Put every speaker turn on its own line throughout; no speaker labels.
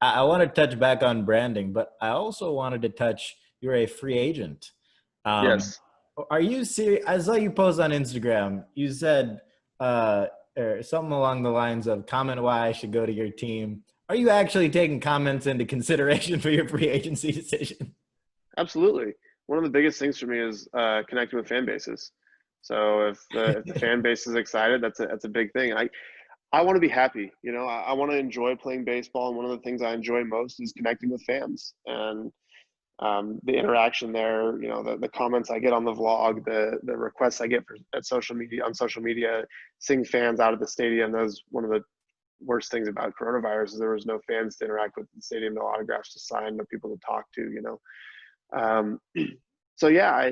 I want to touch back on branding, but I also wanted to touch, you're a free agent. Um,
Yes.
are you serious? I saw you post on Instagram. You said uh, or something along the lines of comment why I should go to your team. Are you actually taking comments into consideration for your free agency decision?
Absolutely. One of the biggest things for me is connecting with fan bases. So if the fan base is excited, that's a big thing. I want to be happy. I want to enjoy playing baseball, and one of the things I enjoy most is connecting with fans and the interaction there. The comments I get on the vlog, the requests I get at social media on social media, seeing fans out of the stadium. That was one of the worst things about coronavirus is there was no fans to interact with in the stadium, no autographs to sign, no people to talk to. Um, so yeah,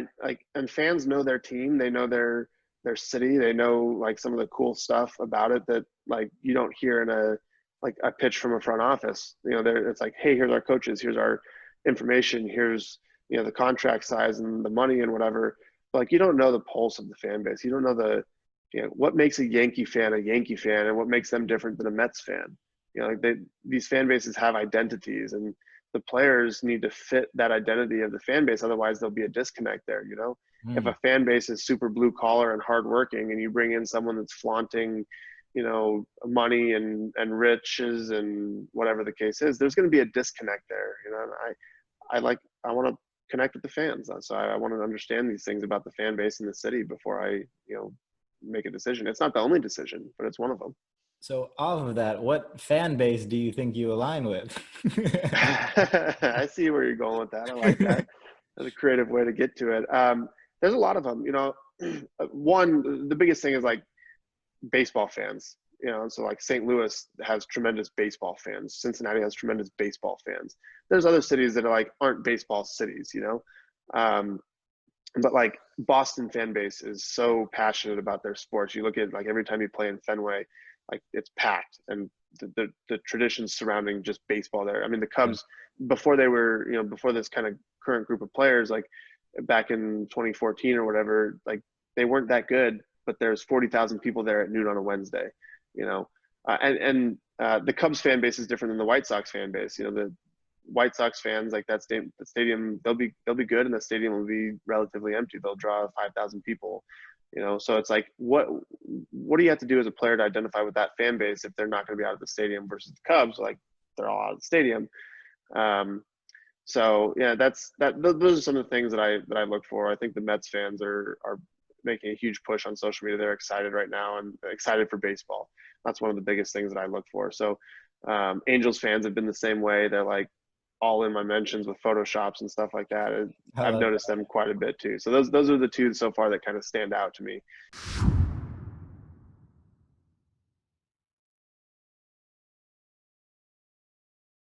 and fans know their team, they know their city, they know like some of the cool stuff about it that like you don't hear in a pitch from a front office. It's like, hey, here's our coaches, here's our information, here's the contract size and the money and whatever. But, like, you don't know the pulse of the fan base. You don't know what makes a Yankee fan and what makes them different than a Mets fan. These fan bases have identities, and the players need to fit that identity of the fan base. Otherwise, there'll be a disconnect there. If
Hmm.
a fan base is super blue collar and hardworking, and you bring in someone that's flaunting, money and riches and whatever the case is, there's going to be a disconnect there. And I want to connect with the fans, so I want to understand these things about the fan base in the city before I make a decision. It's not the only decision, but it's one of them.
So off of that, what fan base do you think you align with?
I see where you're going with that. I like that. That's a creative way to get to it. There's a lot of them. One, the biggest thing is like baseball fans. So like St. Louis has tremendous baseball fans. Cincinnati has tremendous baseball fans. There's other cities that aren't baseball cities. Um, but like Boston fan base is so passionate about their sports. You look at like every time you play in Fenway, like it's packed, and the traditions surrounding just baseball there. I mean, the
Yeah.
Cubs before they were before this kind of current group of players, like back in 2014 or whatever, like they weren't that good, but there's 40,000 people there at noon on a Wednesday. The Cubs fan base is different than the White Sox fan base. The White Sox fans, like the stadium, they'll be good, and the stadium will be relatively empty. They'll draw 5,000 people. So it's like, what do you have to do as a player to identify with that fan base if they're not going to be out of the stadium versus the Cubs, like they're all out of the stadium. Um, so yeah, those are some of the things that I look for. I think the Mets fans are making a huge push on social media. They're excited right now and excited for baseball. That's one of the biggest things that I look for. So Angels fans have been the same way. They're like all in my mentions with photoshops and stuff like that.
I
I've
love
noticed them quite a bit too. So those are the two so far that kind of stand out to me.